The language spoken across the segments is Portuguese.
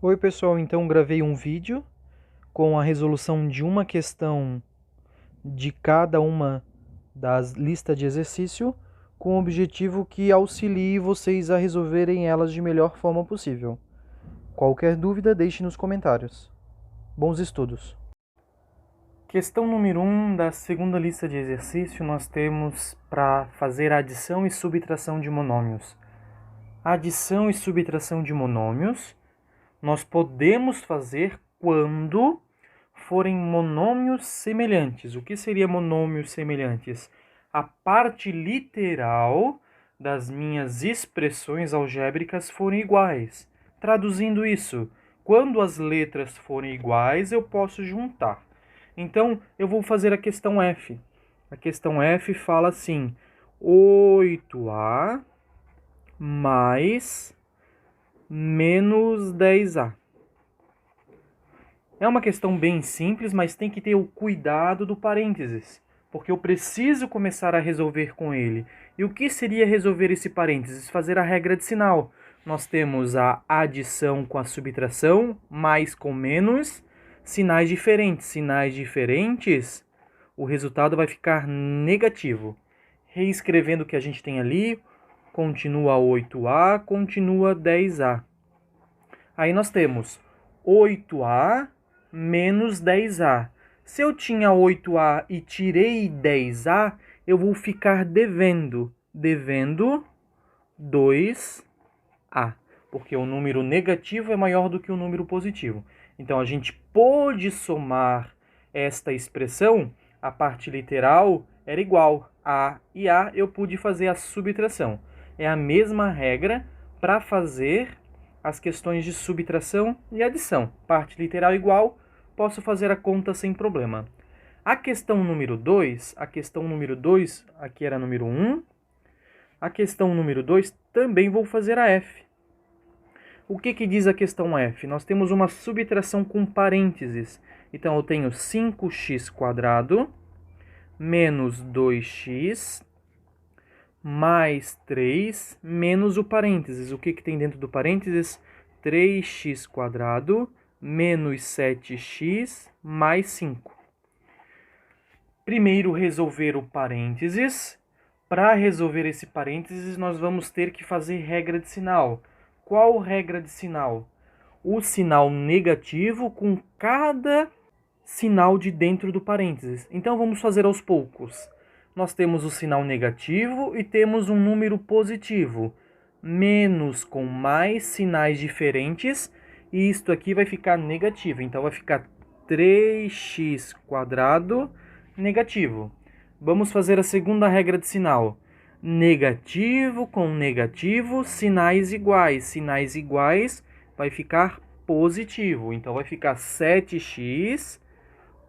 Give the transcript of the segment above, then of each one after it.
Oi pessoal, então gravei um vídeo com a resolução de uma questão de cada uma das listas de exercício, com o objetivo que auxilie vocês a resolverem elas de melhor forma possível. Qualquer dúvida, deixe nos comentários. Bons estudos! Questão número 1 da segunda lista de exercício, nós temos para fazer a adição e subtração de monômios. Adição e subtração de monômios nós podemos fazer quando forem monômios semelhantes. O que seria monômios semelhantes? A parte literal das minhas expressões algébricas forem iguais. Traduzindo isso, quando as letras forem iguais, eu posso juntar. Então, eu vou fazer a questão F. A questão F fala assim: 8A mais menos 10A. É uma questão bem simples, mas tem que ter o cuidado do parênteses, porque eu preciso começar a resolver com ele. E o que seria resolver esse parênteses? Fazer a regra de sinal. Nós temos a adição com a subtração, mais com menos, sinais diferentes. Sinais diferentes, o resultado vai ficar negativo. Reescrevendo o que a gente tem ali, continua 8A, continua 10A. Aí nós temos 8A menos 10A. Se eu tinha 8A e tirei 10A, eu vou ficar devendo 2A, porque o número negativo é maior do que o número positivo. Então, a gente pôde somar esta expressão, a parte literal era igual a e A, eu pude fazer a subtração. É a mesma regra para fazer as questões de subtração e adição. Parte literal igual, posso fazer a conta sem problema. A questão número 2, aqui era número 1. A questão número 2, também vou fazer a F. O que diz a questão F? Nós temos uma subtração com parênteses. Então, eu tenho 5x² menos 2x mais 3 menos o parênteses. O que tem dentro do parênteses? 3x² menos 7x mais 5. Primeiro, resolver o parênteses. Para resolver esse parênteses, nós vamos ter que fazer regra de sinal. Qual regra de sinal? O sinal negativo com cada sinal de dentro do parênteses. Então, vamos fazer aos poucos. Nós temos o sinal negativo e temos um número positivo. Menos com mais sinais diferentes, e isto aqui vai ficar negativo. Então, vai ficar 3x² negativo. Vamos fazer a segunda regra de sinal. Negativo com negativo, sinais iguais. Sinais iguais vai ficar positivo. Então, vai ficar 7x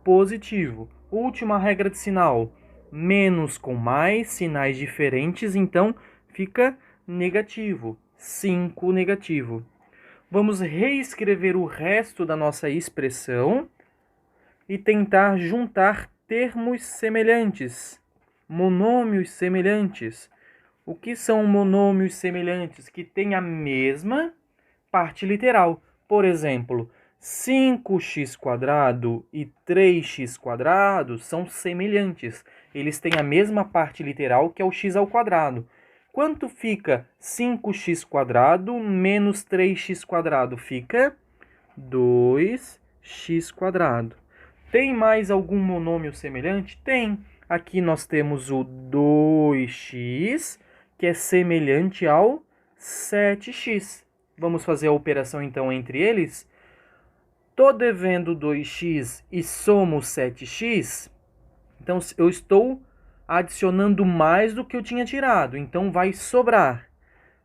positivo. Última regra de sinal. Menos com mais, sinais diferentes, então fica negativo. 5 negativo. Vamos reescrever o resto da nossa expressão e tentar juntar termos semelhantes, monômios semelhantes. O que são monômios semelhantes? Que têm a mesma parte literal. Por exemplo, 5x² e 3x² são semelhantes. Eles têm a mesma parte literal, que é o x². Quanto fica 5x² menos 3x²? Fica 2x². Tem mais algum monômio semelhante? Tem. Aqui nós temos o 2x, que é semelhante ao 7x. Vamos fazer a operação então entre eles. Estou devendo 2x e somo 7x. Então, eu estou adicionando mais do que eu tinha tirado. Então, vai sobrar.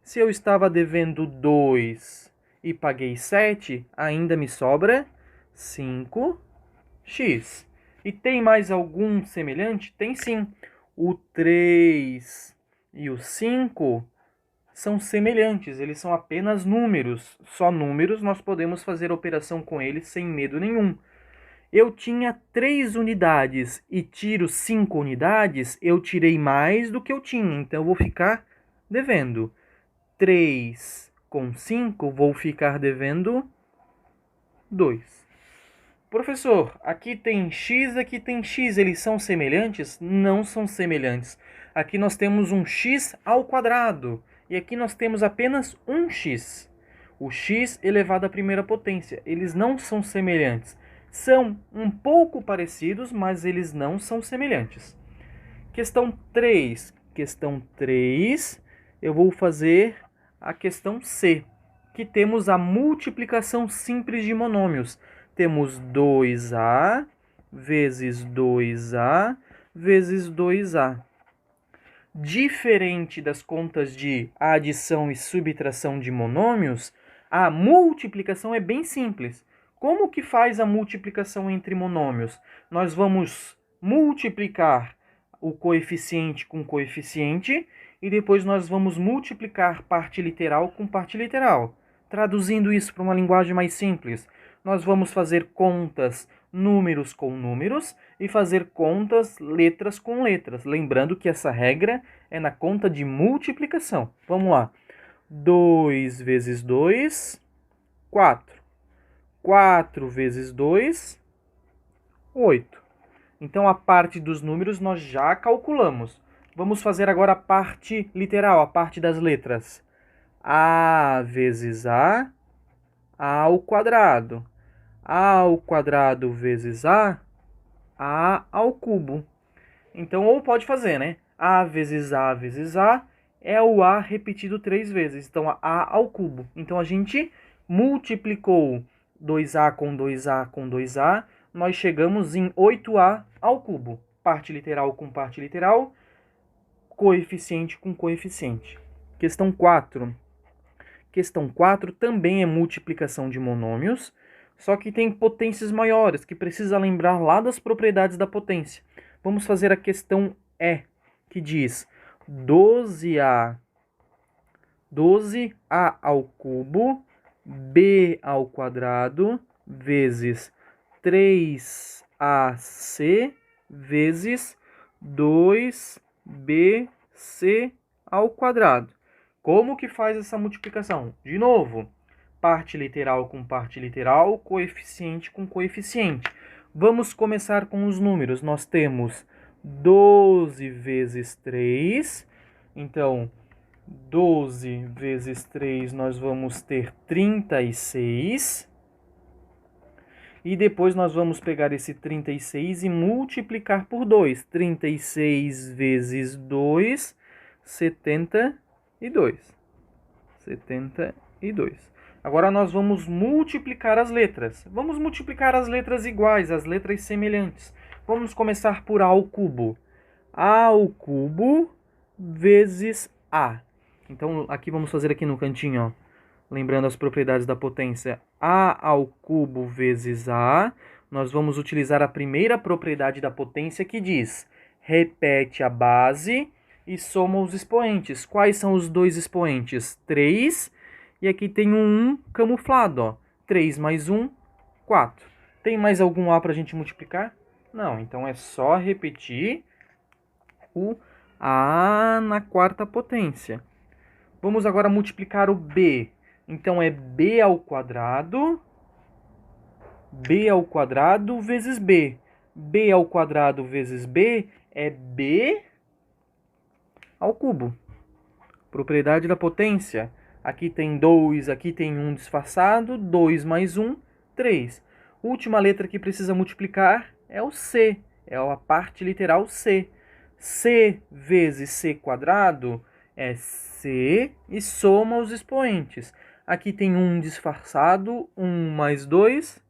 Se eu estava devendo 2 e paguei 7, ainda me sobra 5x. E tem mais algum semelhante? Tem sim. O 3 e o 5 são semelhantes, eles são apenas números. Só números, nós podemos fazer a operação com eles sem medo nenhum. Eu tinha 3 unidades e tiro 5 unidades, eu tirei mais do que eu tinha, então eu vou ficar devendo. 3 com 5, vou ficar devendo 2. Professor, aqui tem x, eles são semelhantes? Não são semelhantes. Aqui nós temos um x ao quadrado, e aqui nós temos apenas um x. O x elevado à primeira potência. Eles não são semelhantes. São um pouco parecidos, mas eles não são semelhantes. Questão 3. Questão 3, eu vou fazer a questão C, que temos a multiplicação simples de monômios. Temos 2a vezes 2a vezes 2a. Diferente das contas de adição e subtração de monômios, a multiplicação é bem simples. Como que faz a multiplicação entre monômios? Nós vamos multiplicar o coeficiente com coeficiente e depois nós vamos multiplicar parte literal com parte literal. Traduzindo isso para uma linguagem mais simples, nós vamos fazer contas números com números e fazer contas letras com letras. Lembrando que essa regra é na conta de multiplicação. Vamos lá. 2 vezes 2, 4. 4 vezes 2, 8. Então, a parte dos números nós já calculamos. Vamos fazer agora a parte literal, a parte das letras. A vezes A ao quadrado. A ao quadrado vezes A ao cubo. Então, ou pode fazer, né? A vezes A é o A repetido 3 vezes. Então, A ao cubo. Então, a gente multiplicou 2A com 2A com 2A. Nós chegamos em 8A ao cubo. Parte literal com parte literal. Coeficiente com coeficiente. Questão 4. Questão 4 também é multiplicação de monômios, só que tem potências maiores, que precisa lembrar lá das propriedades da potência. Vamos fazer a questão E, que diz 12A ao cubo, B ao quadrado, vezes 3AC, vezes 2BC ao quadrado. Como que faz essa multiplicação? De novo, parte literal com parte literal, coeficiente com coeficiente. Vamos começar com os números. Nós temos 12 vezes 3. Então, 12 vezes 3 nós vamos ter 36. E depois nós vamos pegar esse 36 e multiplicar por 2. 36 vezes 2, 72. 72. Agora nós vamos multiplicar as letras. Vamos multiplicar as letras iguais, as letras semelhantes. Vamos começar por A ao cubo. A ao cubo vezes A. Então, aqui vamos fazer aqui no cantinho, ó, lembrando as propriedades da potência. A ao cubo vezes A. Nós vamos utilizar a primeira propriedade da potência que diz: repete a base e soma os expoentes. Quais são os dois expoentes? 3, e aqui tem um 1 camuflado, ó. 3 mais 1, 4. Tem mais algum A para a gente multiplicar? Não, então é só repetir o A na quarta potência. Vamos agora multiplicar o B. Então é B ao quadrado vezes B. B ao quadrado vezes B é B ao cubo. Propriedade da potência. Aqui tem 2, aqui tem 1 disfarçado. 2 mais 1, 3. Última letra que precisa multiplicar é o C. É a parte literal C. C vezes C quadrado é C e soma os expoentes. Aqui tem 1 disfarçado. 1 mais 2,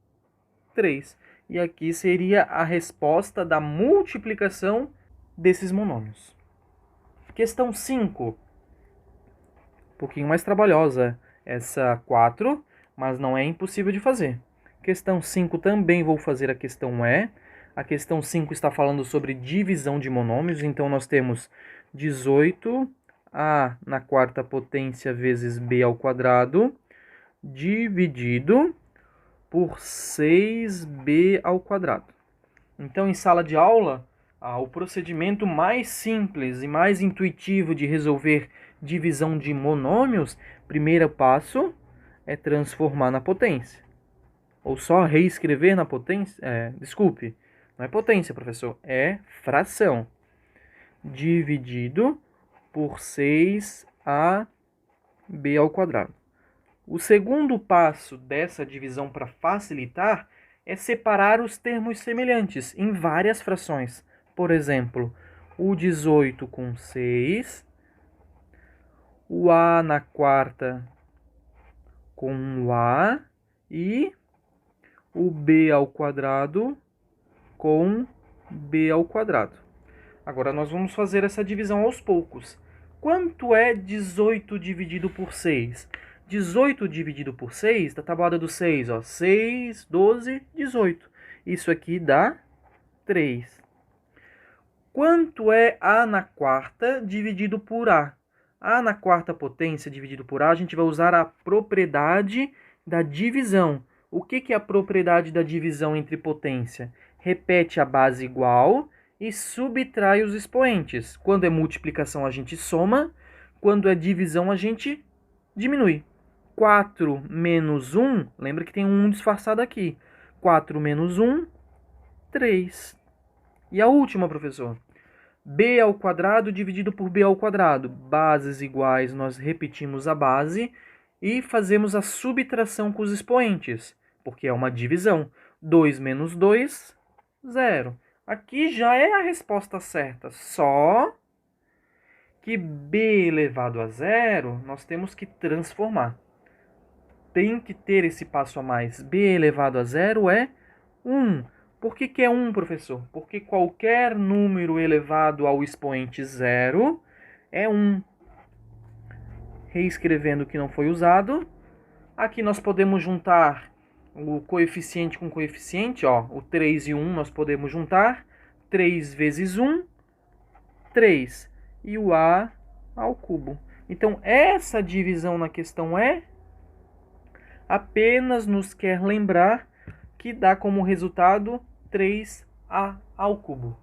3. E aqui seria a resposta da multiplicação desses monômios. Questão 5. Um pouquinho mais trabalhosa essa 4, mas não é impossível de fazer. Questão 5 também vou fazer a questão E. A questão 5 está falando sobre divisão de monômios, então nós temos 18A na quarta potência vezes B ao quadrado, dividido por 6B ao quadrado. Então, em sala de aula, o procedimento mais simples e mais intuitivo de resolver divisão de monômios, primeiro passo é transformar na potência. ou só reescrever na potência, desculpe, não é potência, professor, é fração, dividido por 6ab². O segundo passo dessa divisão para facilitar é separar os termos semelhantes em várias frações. Por exemplo, o 18 com 6, o a na quarta com o a e o b² com b². Agora nós vamos fazer essa divisão aos poucos. Quanto é 18 dividido por 6? 18 dividido por 6, da tabuada do 6, ó, 6, 12, 18. Isso aqui dá 3. Quanto é a na quarta dividido por a? A na quarta potência dividido por a, a gente vai usar a propriedade da divisão. O que é a propriedade da divisão entre potência? Repete a base igual e subtrai os expoentes. Quando é multiplicação, a gente soma. Quando é divisão, a gente diminui. 4 menos 1, lembra que tem um disfarçado aqui. 4 menos 1, 3. E a última, professor? b² dividido por b². Bases iguais, nós repetimos a base e fazemos a subtração com os expoentes, porque é uma divisão. 2 menos 2, 0. Aqui já é a resposta certa, só que b elevado a 0 nós temos que transformar. Tem que ter esse passo a mais. B elevado a 0 é 1. Por que é 1, professor? Porque qualquer número elevado ao expoente 0 é 1. Reescrevendo o que não foi usado. Aqui nós podemos juntar o coeficiente com coeficiente. Ó, o 3 e 1 nós podemos juntar. 3 vezes 1, 3. E o a ao cubo. Então, essa divisão na questão apenas nos quer lembrar que dá como resultado 3a ao cubo.